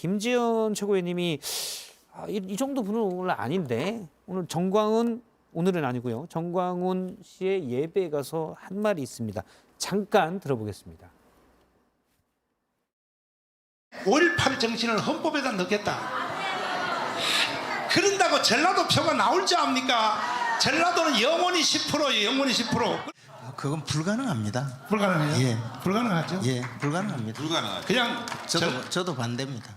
김지현 최고위원님이 이 정도 분은 오늘 아닌데 오늘 정광훈 오늘은 아니고요. 정광훈 씨의 예배에 가서 한 말이 있습니다. 잠깐 들어보겠습니다. 5.18 정신을 헌법에다 넣겠다. 그런다고 전라도 표가 나올 줄 압니까? 전라도는 영원히 10%예요. 영원히 10%. 그건 불가능합니다. 불가능해요? 예. 불가능하죠? 예, 불가능합니다. 불가능하죠. 그냥 저도 반대입니다.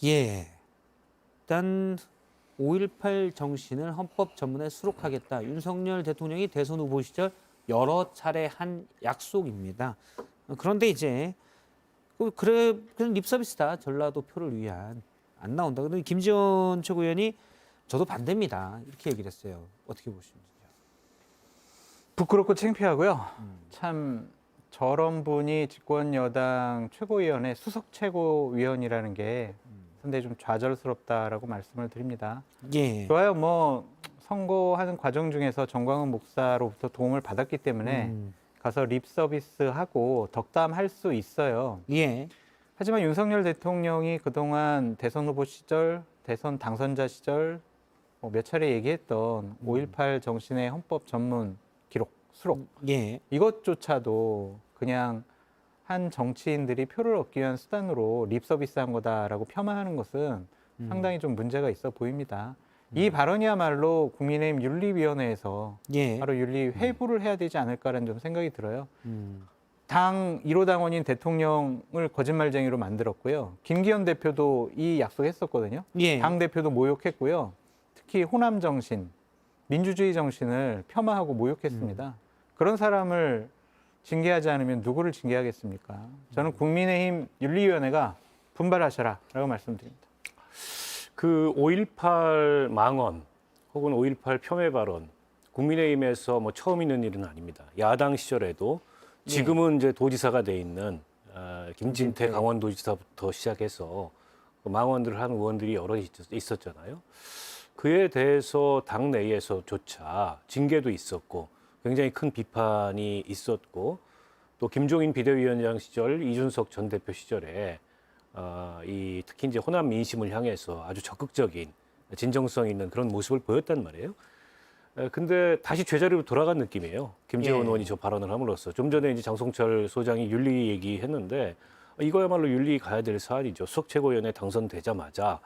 예. 일단 5.18 정신을 헌법 전문에 수록하겠다. 윤석열 대통령이 대선 후보 시절 여러 차례 한 약속입니다. 그런데 이제 그냥 립서비스다. 전라도 표를 위한 안 나온다. 그런데 김지현 최고위원이 저도 반대입니다. 이렇게 얘기를 했어요. 어떻게 보시는지요? 부끄럽고 창피하고요. 참 저런 분이 집권 여당 최고위원회 수석 최고위원이라는 게 상당히 좀 좌절스럽다라고 말씀을 드립니다. 예. 좋아요. 뭐 선거하는 과정 중에서 정광훈 목사로부터 도움을 받았기 때문에 가서 립 서비스하고 덕담할 수 있어요. 예. 하지만 윤석열 대통령이 그동안 대선 후보 시절, 대선 당선자 시절 몇 차례 얘기했던 5.18 정신의 헌법 전문 기록, 수록 예. 이것조차도 그냥 한 정치인들이 표를 얻기 위한 수단으로 립 서비스한 거다라고 폄하하는 것은 상당히 좀 문제가 있어 보입니다. 이 발언이야말로 국민의힘 윤리위원회에서 예. 바로 윤리 회부를 해야 되지 않을까라는 좀 생각이 들어요. 음. 당 1호 당원인 대통령을 거짓말쟁이로 만들었고요. 김기현 대표도 이 약속했었거든요. 예. 당 대표도 모욕했고요. 특히 호남 정신, 민주주의 정신을 폄하하고 모욕했습니다. 그런 사람을 징계하지 않으면 누구를 징계하겠습니까? 저는 국민의힘 윤리위원회가 분발하셔라라고 말씀드립니다. 그 5.18 망언 혹은 5.18 폄훼 발언 국민의힘에서 뭐 처음 있는 일은 아닙니다. 야당 시절에도 지금은 이제 도지사가 돼 있는 김진태 강원도지사부터 시작해서 그 망언들을 한 의원들이 여러 있었잖아요. 그에 대해서 당 내에서조차 징계도 있었고 굉장히 큰 비판이 있었고 또 김종인 비대위원장 시절 이준석 전 대표 시절에 특히 이제 호남 민심을 향해서 아주 적극적인 진정성 있는 그런 모습을 보였단 말이에요. 근데 다시 제자리로 돌아간 느낌이에요. 김재원 의원이 저 발언을 함으로써 좀 전에 이제 장성철 소장이 윤리 얘기했는데 이거야말로 윤리 가야 될 사안이죠. 수석 최고위원회 당선되자마자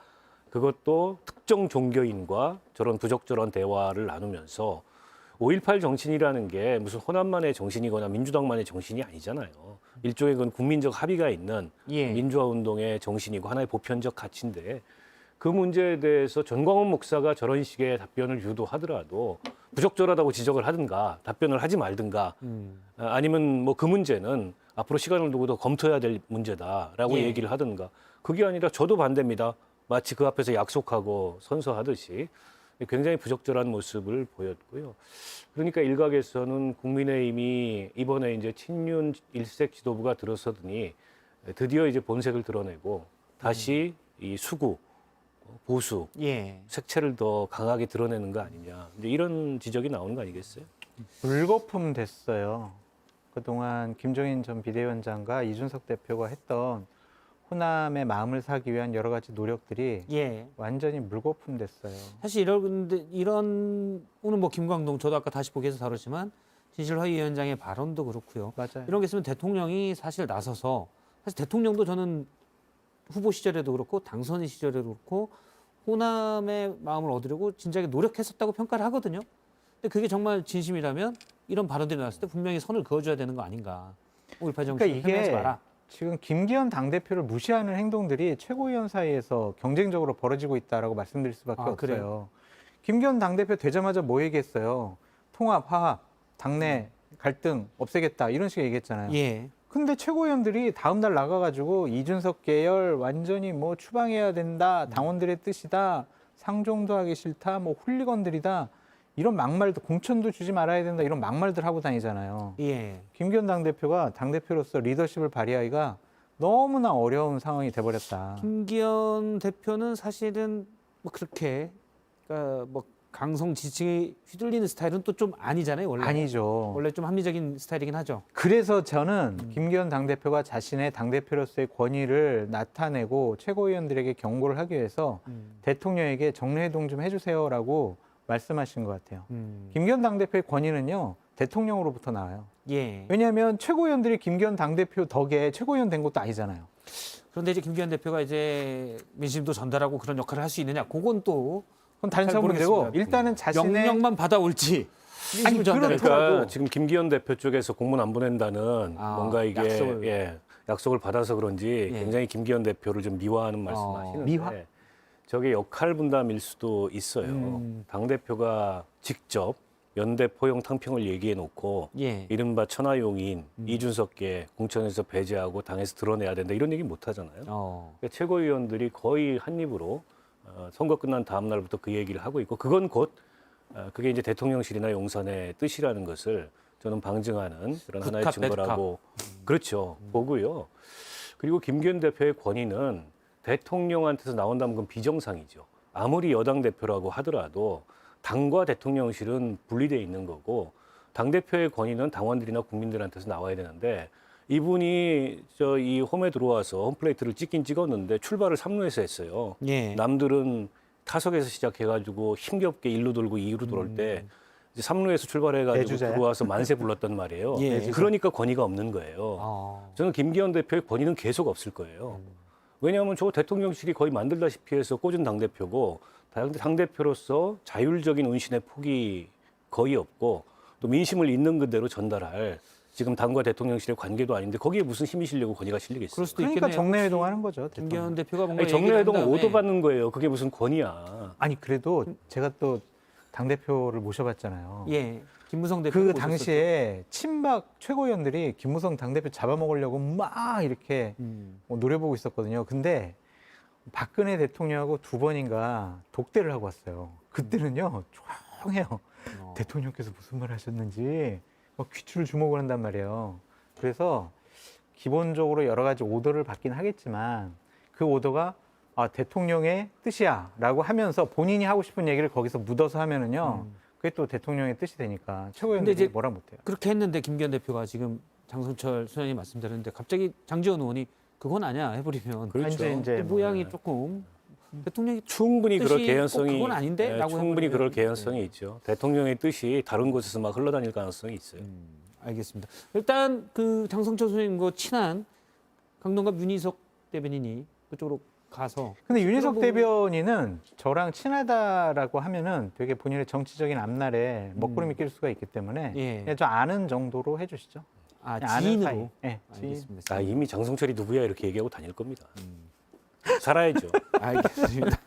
그것도 특정 종교인과 저런 부적절한 대화를 나누면서 5.18 정신이라는 게 무슨 호남만의 정신이거나 민주당만의 정신이 아니잖아요. 일종의 그건 국민적 합의가 있는 예. 민주화 운동의 정신이고 하나의 보편적 가치인데 그 문제에 대해서 전광훈 목사가 저런 식의 답변을 유도하더라도 부적절하다고 지적을 하든가 답변을 하지 말든가 아니면 뭐 그 문제는 앞으로 시간을 두고 더 검토해야 될 문제다라고 예. 얘기를 하든가 그게 아니라 저도 반대입니다. 마치 그 앞에서 약속하고 선서하듯이 굉장히 부적절한 모습을 보였고요. 그러니까 일각에서는 국민의힘이 이번에 이제 친윤 일색 지도부가 들어서더니 드디어 이제 본색을 드러내고 다시 이 수구, 보수, 예. 색채를 더 강하게 드러내는 거 아니냐. 이제 이런 지적이 나오는 거 아니겠어요? 물거품 됐어요. 그동안 김종인 전 비대위원장과 이준석 대표가 했던 호남의 마음을 사기 위한 여러 가지 노력들이 예. 완전히 물거품 됐어요. 사실 이런 오늘 뭐 김광동 저도 아까 다시 보기 해서 다뤘지만 진실화위원장의 발언도 그렇고요. 맞아요. 이런 게 있으면 대통령이 사실 나서서 사실 대통령도 저는 후보 시절에도 그렇고 당선 시절에도 그렇고 호남의 마음을 얻으려고 진작에 노력했었다고 평가를 하거든요. 근데 그게 정말 진심이라면 이런 발언들이 나왔을 때 분명히 선을 그어줘야 되는 거 아닌가. 5.18 정신 그러니까 폄훼하지 이게 마라. 지금 김기현 당대표를 무시하는 행동들이 최고위원 사이에서 경쟁적으로 벌어지고 있다라고 말씀드릴 수밖에 아, 없어요. 그래요? 김기현 당대표 되자마자 뭐 얘기했어요? 통합, 화합, 당내 갈등 없애겠다 이런 식의 얘기했잖아요. 예. 근데 최고위원들이 다음 날 나가가지고 이준석 계열 완전히 뭐 추방해야 된다, 당원들의 뜻이다, 상종도 하기 싫다, 뭐 훌리건들이다 이런 막말도 공천도 주지 말아야 된다 이런 막말들 하고 다니잖아요. 예. 김기현 당대표가 당대표로서 리더십을 발휘하기가 너무나 어려운 상황이 돼버렸다. 김기현 대표는 사실은 뭐 그렇게 그러니까 뭐 강성 지지층이 휘둘리는 스타일은 또 좀 아니잖아요, 원래. 아니죠. 원래 좀 합리적인 스타일이긴 하죠. 그래서 저는 김기현 당대표가 자신의 당대표로서의 권위를 나타내고 최고위원들에게 경고를 하기 위해서 대통령에게 정례회동 좀 해주세요라고 말씀하신 것 같아요. 김기현 당대표의 권위는요, 대통령으로부터 나와요. 예. 왜냐하면 최고위원들이 김기현 당대표 덕에 최고위원 된 것도 아니잖아요. 그런데 이제 김기현 대표가 이제 민심도 전달하고 그런 역할을 할 수 있느냐, 그건 또 그건 다른 잘 문제고 모르겠습니다. 일단은 자신의 명령만 받아올지 민심을 전달할지. 그러니까 지금 김기현 대표 쪽에서 공문 안 보낸다는 아, 뭔가 이게 약속을. 약속을 받아서 그런지 예. 굉장히 김기현 대표를 좀 미화하는 말씀하시는데 미화? 저게 역할 분담일 수도 있어요. 당 대표가 직접 연대 포용 탕평을 얘기해 놓고 예. 이른바 천하용인 이준석계 공천에서 배제하고 당에서 드러내야 된다 이런 얘기 못 하잖아요. 그러니까 최고위원들이 거의 한 입으로 선거 끝난 다음 날부터 그 얘기를 하고 있고 그건 곧 그게 이제 대통령실이나 용산의 뜻이라는 것을 저는 방증하는 그런 하나의 굿캅, 증거라고 그렇죠 보고요. 그리고 김기현 대표의 권위는 대통령한테서 나온다면 그건 비정상이죠. 아무리 여당 대표라고 하더라도 당과 대통령실은 분리되어 있는 거고 당 대표의 권위는 당원들이나 국민들한테서 나와야 되는데 이분이 이 홈에 들어와서 홈플레이트를 찍긴 찍었는데 출발을 3루에서 했어요. 예. 남들은 타석에서 시작해가지고 힘겹게 1루 돌고 2루 돌을 때 이제 3루에서 출발해가지고 내주자야? 들어와서 만세 불렀단 말이에요. 예. 내주자. 그러니까 권위가 없는 거예요. 저는 김기현 대표의 권위는 계속 없을 거예요. 왜냐하면 저 대통령실이 거의 만들다시피 해서 꽂은 당대표고 당대표로서 자율적인 운신의 폭이 거의 없고 또 민심을 있는 그대로 전달할 지금 당과 대통령실의 관계도 아닌데 거기에 무슨 힘이 실리고 권위가 실리겠어요. 그럴 수도 그러니까 있겠네요. 정례회동 하는 거죠. 김기현 대통령. 대표가 뭔가 아니, 정례회동 얘기를 한 다음에 오도받는 거예요. 그게 무슨 권위야. 아니 그래도 제가 또 당대표를 모셔봤잖아요. 예. 김무성 대표 그 당시에 친박 최고위원들이 김무성 당대표 잡아먹으려고 막 이렇게 노려보고 있었거든요. 근데 박근혜 대통령하고 두 번인가 독대를 하고 왔어요. 그때는요, 조용해요. 대통령께서 무슨 말 하셨는지 막 귀추를 주목을 한단 말이에요. 그래서 기본적으로 여러 가지 오더를 받긴 하겠지만 그 오더가 대통령의 뜻이야 라고 하면서 본인이 하고 싶은 얘기를 거기서 묻어서 하면은요, 그게 또 대통령의 뜻이 되니까 최고위원들이 근데 이제 뭐라 못해요. 그렇게 했는데 김기현 대표가 지금 장성철 소장님 말씀드렸는데 갑자기 장지원 의원이 그건 아니야 해버리면 그렇죠. 이제 또 모양이 조금 대통령이 충분히 그럴 뜻이 개연성이 꼭 그건 아닌데? 예, 라고 충분히 해버리면, 그럴 개연성이 있죠. 대통령의 뜻이 다른 곳에서 막 흘러다닐 가능성이 있어요. 알겠습니다. 일단 그 장성철 소장님과 친한 강동갑 윤희석 대변인이 그쪽으로 가서 근데 윤희석 그런 대변인은 저랑 친하다라고 하면은 되게 본인의 정치적인 앞날에 먹구름이 낄 수가 있기 때문에 예. 그냥 저 아는 정도로 해주시죠. 그냥 아는 사이. 지인으로. 네, 지인. 알겠습니다. 이미 장성철이 누구야 이렇게 얘기하고 다닐 겁니다. 살아야죠. 알겠습니다.